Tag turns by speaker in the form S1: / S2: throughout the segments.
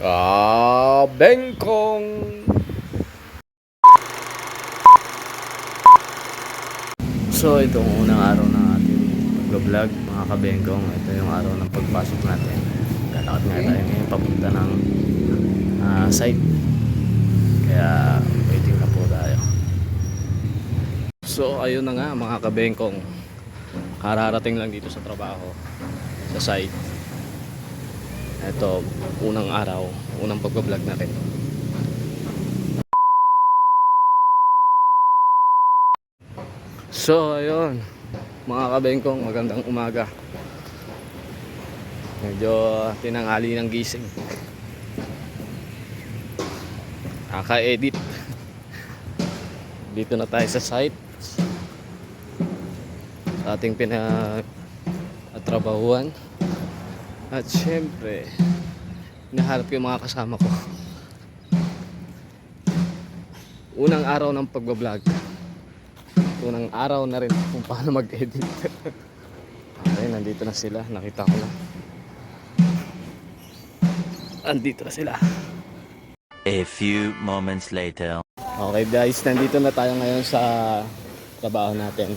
S1: Kabengkong. So itong unang araw ng ating pag-vlog mga kabengkong. Ito yung araw ng pagpasok natin. Lalakad nga tayo ngayon papunta ng site. Kaya waiting na po tayo. So ayun na nga mga kabengkong. Kararating lang dito sa trabaho, sa site. Ito, unang araw, unang pag-vlog natin. So, ayun, mga kabengkong, magandang umaga. Medyo tinanghali ng gising. Kaka-edit. Dito na tayo sa site. Sa ating pinag-trabahuan. At syempre, hinaharap ko yung mga kasama ko. Unang araw ng pag-vlog. Unang araw na rin kung paano mag-edit. Okay, nandito na sila. Nakita ko na. Andito na sila.
S2: A few moments later.
S1: Okay guys, nandito na tayo ngayon sa trabaho natin.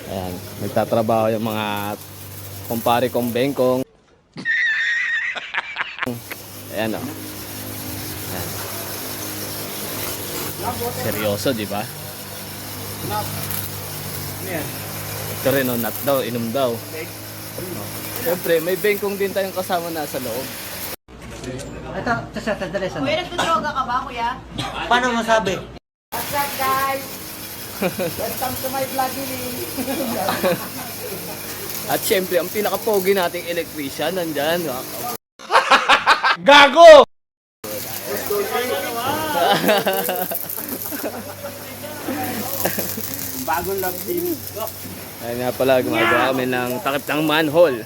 S1: Ayan, nagtatrabaho yung mga kumpare kong bengkong. Ayan o. Ayan. Seryoso, di ba? Ito rin o, nut daw, inom daw. Siyempre, may bengkong din tayong kasama na sa loob.
S3: Ito sa sandali.
S4: Kuya, nagtudroga ka ba, kuya?
S3: Paano masabi?
S4: What's up, guys? Welcome to my vlog,
S1: At siyempre, ang pinaka-pogi nating electrician, nandyan.
S3: Gago!
S4: Bagong love team.
S1: Ayun nga pala, gumagawa kami ng takip ng manhole.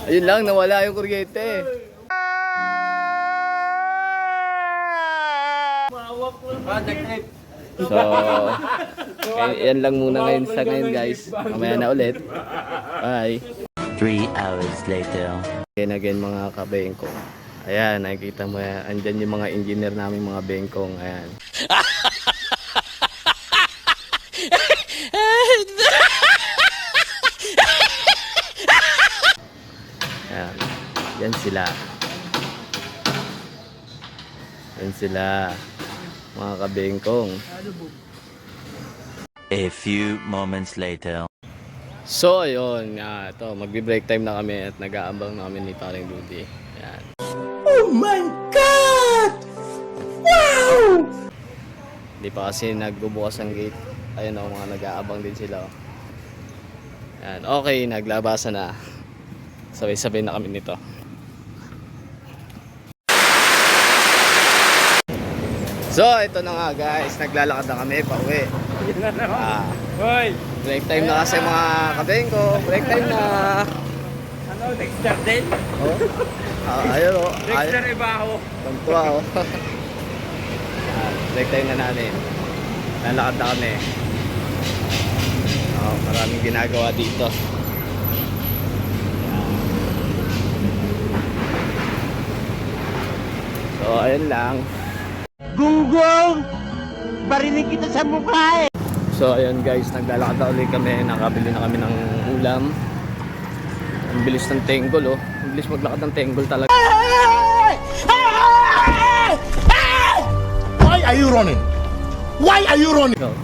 S1: Ayun lang, nawala yung kuryente. So, yan lang muna ngayon sa ngayon guys. Mamaya na ulit. Bye.
S2: 3 hours later.
S1: Again mga kabengkong. Ayan, nakikita mo yan. Andyan yung mga engineer namin mga bengkong. Ayan. Ayan. Yan sila. Yan sila. Mga kabengkong.
S2: A few moments later.
S1: So ayun, ito, magbe-break time na kami at nag-aambang namin ni Paring Rudy. Ayan.
S3: Oh my God! Wow!
S1: Hindi pa kasi nagbubukas ang gate. Ayun o, mga nag-aabang din sila. Ayan, okay, naglabasan na. Sabay-sabay na kami nito. So, ito na nga guys, naglalakad na kami pa uwi.
S3: Hoy!
S1: Break time na kasi mga kabengko. Break time na.
S3: Ano? Dexter din?
S1: Oh. Ayun o.
S3: Dexter Ibaho.
S1: Tuntua o. Break time na namin. Lalakad na kami. Maraming ginagawa dito. So, ayun lang.
S3: Gunggong! Barinig kita sa mukha eh!
S1: So ayun guys, naglalakad na ulit kami. Nakabili na kami ng ulam. Ang bilis ng tenggol oh. Ang bilis maglakad ng tenggol talaga.
S5: Why are you running? Why are you running?
S1: Oh.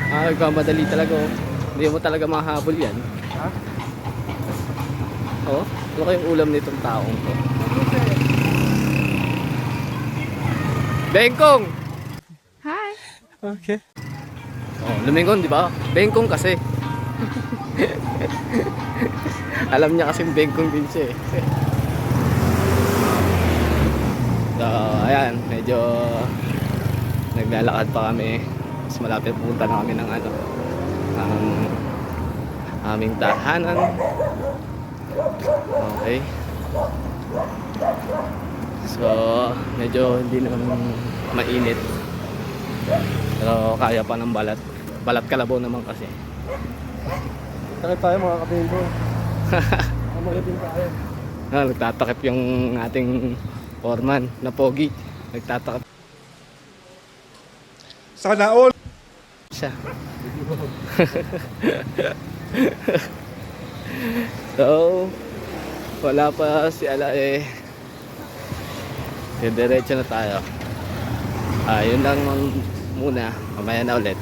S1: Nagkamadali talaga oh. Hindi mo talaga mahabol yan.
S3: Ha?
S1: Oh, ano kayong ulam nitong taong to? Bengkong!
S3: Okay.
S1: Oh, lumingon, di ba? Bengkong kasi. Alam niya kasing bengkong din siya eh. So, ayan, medyo naglalakad pa kami. Mas malapit punta na kami ng ano, ng aming tahanan. Okay. So, medyo hindi naman mainit. Pero kaya pa ng balat. Balat kalabaw naman kasi.
S3: Sakit tayo mga kabingo.
S1: Nagtatakip yung ating foreman na pogi. Nagtatakip
S5: Sana all.
S1: siya. So, wala pa si Ala eh. Diretso na tayo. Yun lang muna. Mamaya na ulit.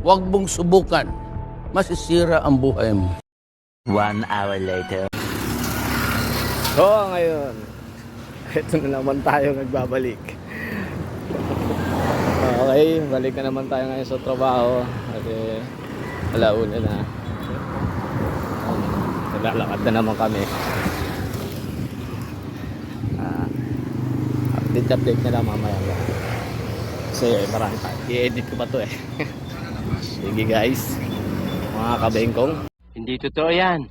S6: Huwag mong subukan. Masisira ang buhay mo.
S2: 1 hour later.
S1: So, ngayon. Ito na naman tayo nagbabalik. Okay, balik na naman tayo ngayon sa trabaho. At alauna na. Naglalakad na naman kami. Update na lang mamaya. Kasi marami pa. I-edit ko pa to eh. Sige guys. Mga kabengkong.
S3: Hindi totoo yan.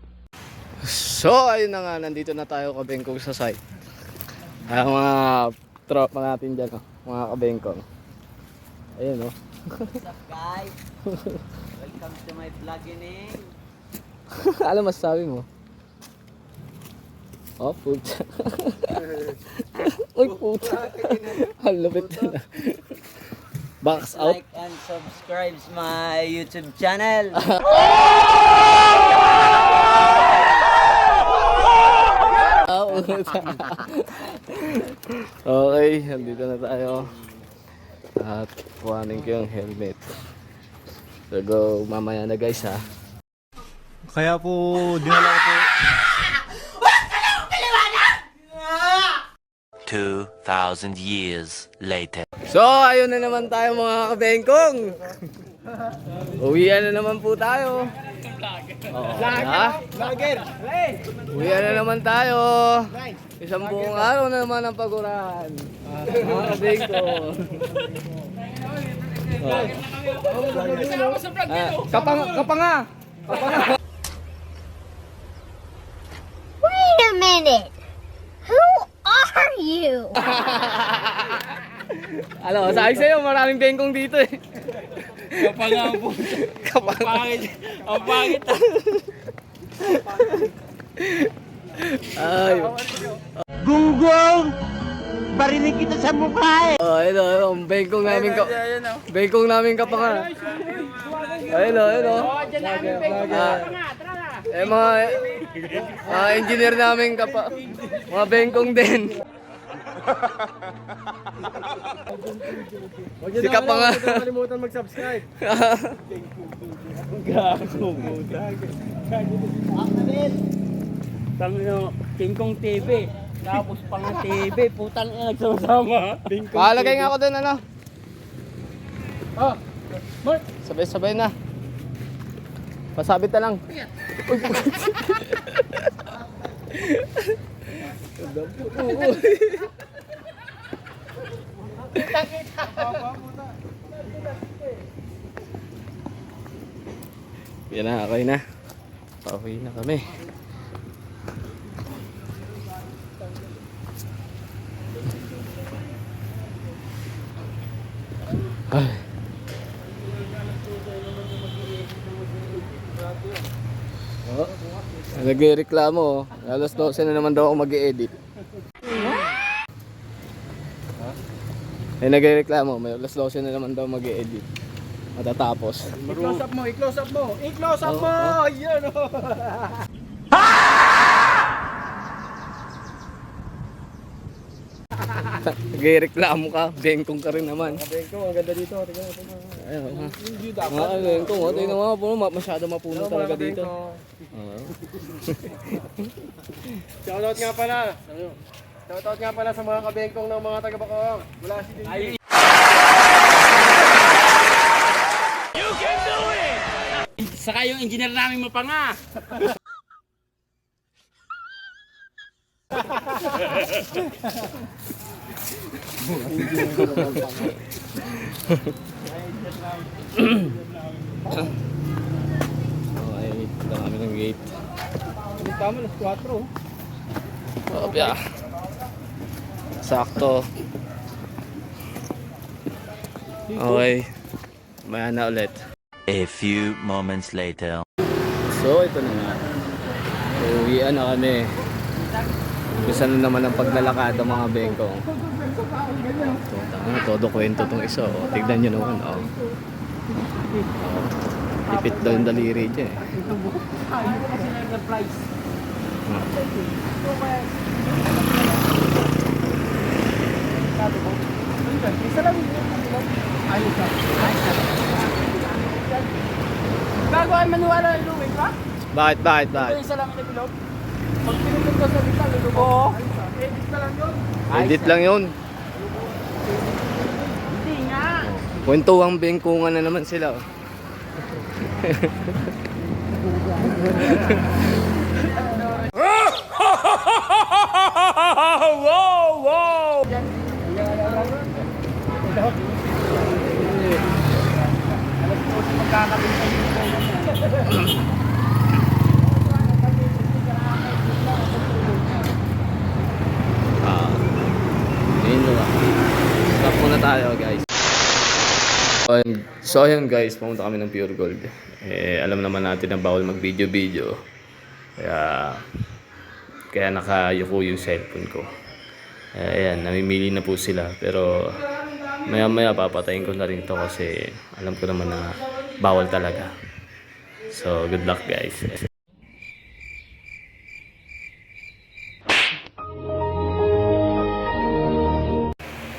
S1: So ayun na nga. Nandito na tayo kabengkong sa site. Mga tropa natin dyan. Mga kabengkong. Ayun o.
S4: What's up guys? Welcome to my vlogging.
S1: Ano masasabi mo? Oh, puta. Uy, puta. Ang lupit na. Box out.
S4: Like and subscribe my YouTube channel.
S1: Okay, nandito na tayo. At kuhanin ko yung helmet. So go mamaya na guys ha.
S5: Kaya po, dinala ko po.
S2: 2,000 years later.
S1: So ayun na naman tayo mga kabengkong. Uwian na naman po tayo.
S3: Vlogger!
S1: Uwian na naman tayo. Isang buong araw na naman ang pagurahan. Mga kabengkong. Kapanga!
S7: Wait a minute. Who are you?
S1: Ano, sabi sa'yo, maraming bengkong dito eh.
S3: Kapanga po. Ang pangit.
S1: Ay.
S3: Gunggong! Barinig kita sa mukha eh!
S1: Oh, ito, ang bengkong namin bengkong namin kapanga. Ayun, ayun. Mga engineer namin mga bengkong din. Si kapanga.
S3: Huwag kalimutan mag-subscribe. Tangino, King Kong TV. Tapos pang TV, putang ina nagsama-sama.
S1: Pakalagay nga ako doon, ano? Sabay-sabay na. Pasabit na lang. Yan na, okay na. Pauwi na kami. Ay. Oh, nagreklamo oh. Alas 12 na naman daw ako mag-i-edit. Nagreklamo, may alas 12 na naman daw mag-i-edit. Matatapos.
S3: I-close up mo, i-close up mo! I-close up mo! Yan o!
S1: Nagreklamo ka, bengkong ka rin naman.
S3: Bengkong, ang ganda dito. Tingnan mo.
S1: Ayun, ha.
S3: Hindi
S1: Mga bengkong, oh, tingnan mo, puno, masyado mapuno talaga dito. Oo.
S3: Shoutout nga pala. Shoutout nga pala sa mga kabengkong ng mga taga-Bacoor. Wala si Dingding. You can do it! Saka yung engineer namin mapanga.
S1: Okay, punta kami ng gate.
S3: Tama, alas 4.
S1: Oh, yeah. Sakto. Okay. Maya na ulit.
S2: A few moments later.
S1: So, ito na nga. Uwian na kami. Bisa na naman ang paglalakad ng mga bengkong. Todo kwento tong isa. Oh. Tignan nyo naman. Oh. Oh. Ipit daw yung daliri dyan eh.
S3: Bago ay maniwala ng luwin, ba?
S1: Bakit?
S3: Isa lang yung bilog. Pag pinunod ko sa bitang, lulubog. Oo. Edit ka lang yun.
S1: Edit lang yun.
S3: Hindi nga.
S1: Kwentuhang bengkungan na naman sila. Oh. Stop muna tayo guys. So ayun guys, pumunta kami ng Pure Gold. Alam naman natin na bawal mag video. Kaya nakayuko yung cellphone ko. Ayan, namimili na po sila. Pero maya papatayin ko na rin to kasi alam ko naman na bawal talaga. So good luck guys.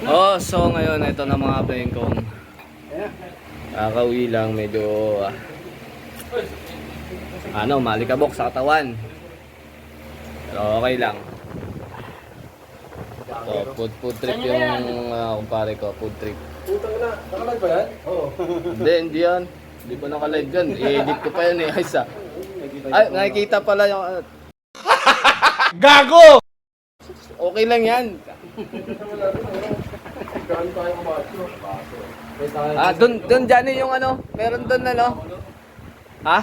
S1: Oh, so ngayon ito na mga bengkong. Kakauwi lang, medyo malikabok sa katawan. Pero okay lang. Ito, food trip yung kumpare ko, food trip.
S3: Putang na. Nakalag ba yan? Oo.
S1: Hindi yan. Hindi pa naka-live yan. I-edit ko pa yan eh. Ay, nakikita pala yung...
S5: Gago!
S1: Okay lang yan. Dun Johnny yung meron dun Ha?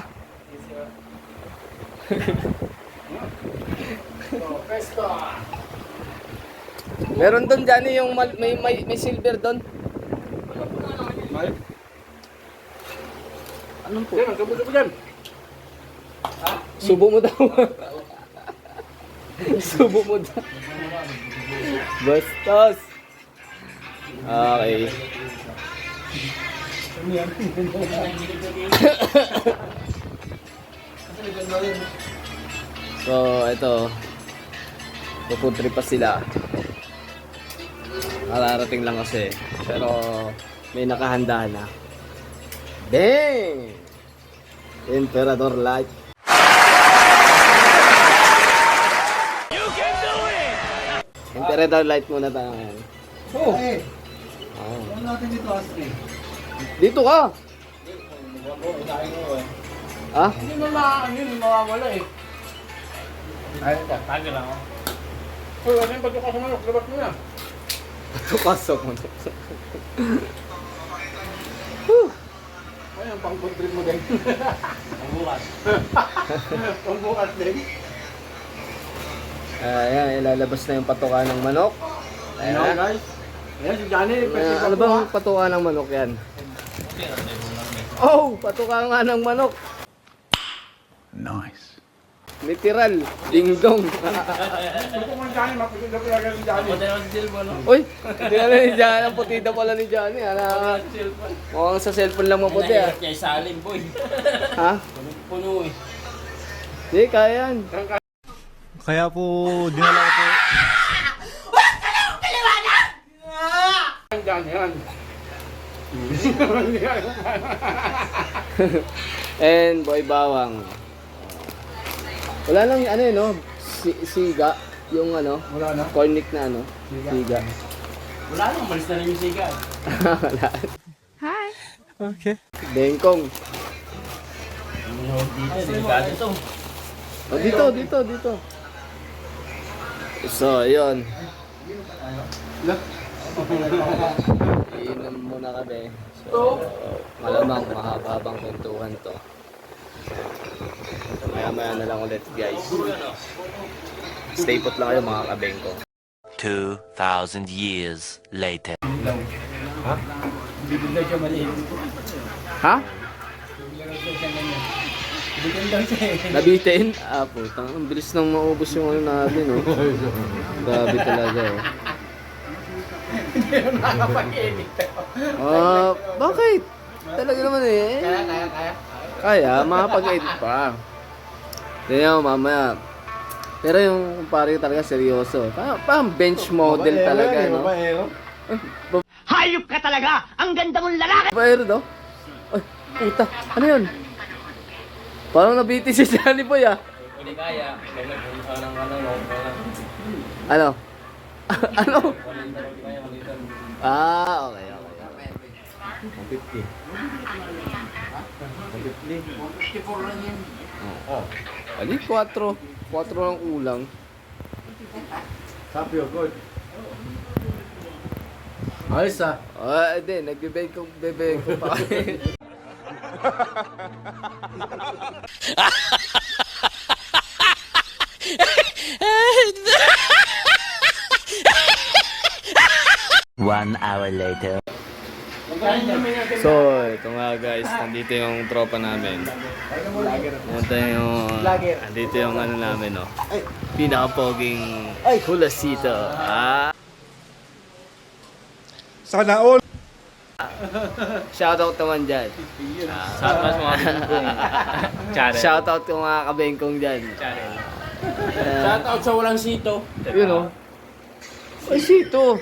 S1: Meron dun Johnny yung may silver dun. Anong po?
S3: Yan, subo dyan.
S1: Subo mo daw. Subo mo daw. Bastos. Okay. So, ito. Pupuntrip pa sila. Kararating lang kasi. Pero, may nakahanda na. Dang! Emperador Light. Emperador Light muna tayo ngayon.
S3: Oo.
S1: Oh.
S3: natin dito, Astrid.
S1: Dito ka! Ha?
S3: Hindi mawawala eh. Ay, tago lang ako. Uy, ano yung pagkakasok mo? Labas mo na.
S1: Pasok mo.
S3: Ay, ang pang-food trip mo din. Pangbukas. Pangbukas din.
S1: Ayan, ilalabas na yung patuka ng manok.
S3: Ayan, guys. Ayan, si Johnny.
S1: Ano bang patuka ng manok yan? Oh, patuka nga ng manok.
S5: Nice.
S1: Literal, ding-dong.
S3: Ito mo Johnny, mapagod na talaga si Johnny.
S1: Uy, hindi na ni Johnny. Ang putida pala ni Johnny. Mukhang sa cellphone lang maputi ah.
S4: Kaya salim, boy.
S1: Ha?
S4: Puno eh.
S1: Hindi, kaya yan.
S5: Kaya po dinala ko po.
S3: Ang Johnny yan.
S1: And boy bawang. Wala lang siga. Yung
S3: Wala na.
S1: cornic na siga.
S4: Wala nang, malis na rin yung siga.
S1: Wala.
S5: Okay.
S1: Bengkong.
S4: Dito, delikado to.
S1: Oh, dito. So, ayun. Iinom muna kami. So, malamang mahaba-habang kwentuhan to. Maya-maya na lang ulit, guys. Stay put lang kayo, mga kabengko.
S2: 2,000 years later.
S4: Bibigay siya maliit.
S1: Ha?
S3: Bitin daw siya eh.
S1: Nabitin? Ah, putang. Ang bilis nang maubos yung ano natin, oh. Grabe talaga, oh.
S3: Hindi mo nakakapag-edit.
S1: Ah, bakit? Talaga naman eh.
S3: Kaya.
S1: Kaya, makapag-edit pa. Tingnan mo, mamaya. Pero yung pare talaga seryoso. Parang bench model talaga, no?
S4: Hayop ka talaga! Ang ganda mong lalaki!
S1: Baero daw? Ay, puta. Ano yun? Parang nabiti si Johnny Boy, ah.
S3: Hindi kaya.
S1: Ano? Ano? Ah, okay.
S3: 54 lang yan.
S1: Oh. Ali, 4. 4 lang kulang.
S3: Sabi good. Ayos ah.
S1: Ah, hindi. Nagbibeg ko pa kami.
S2: One hour later.
S1: So, ito nga guys. Nandito yung tropa namin. Nandito yung ano namin, no? Pinakapoging Kulasito. Ah.
S5: Sana all.
S1: Shoutout naman dyan.
S3: Shoutout sa mga bingkong.
S1: Shoutout ko mga kabengkong dyan.
S3: Shoutout sa walang sito.
S1: Yun o. Ay, sito.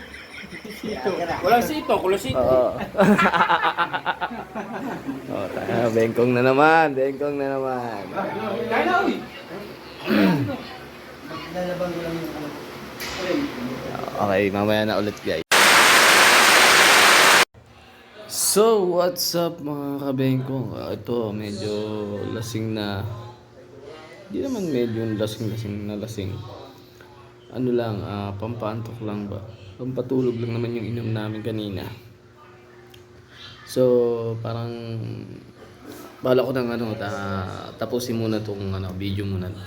S3: Walang sito, kulasito.
S1: Oo. Bengkong na naman. Bengkong na naman.
S3: Kaya na, uy.
S1: Okay, mamaya na ulit guys. So, what's up mga kabengkong? Ito, medyo lasing na. Hindi naman medyo lasing. Ano lang, pampaantok lang ba? Pampatulog lang naman yung inom namin kanina. So, parang bala ko ng tapusin muna tong video muna to.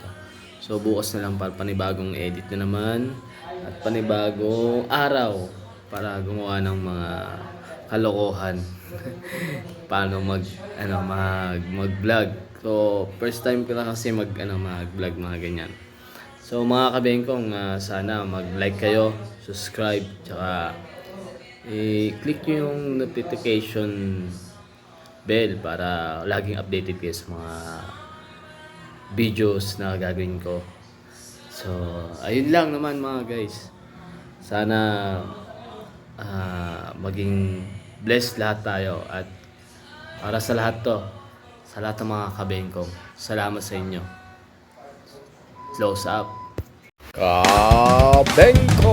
S1: So, bukas na lang para panibagong edit na naman at panibagong araw para gumawa ng mga kalokohan. Paano mag-vlog. So, first time ko lang kasi mag-vlog mga ganyan. So mga kabengkong, sana mag-like kayo, subscribe, tsaka i-click nyo yung notification bell para laging updated kayo sa mga videos na gagawin ko. So, ayun lang naman mga guys. Sana maging blessed lahat tayo at para sa lahat to, sa lahat ng mga kabengkong, salamat sa inyo. Close up. Kabengkong!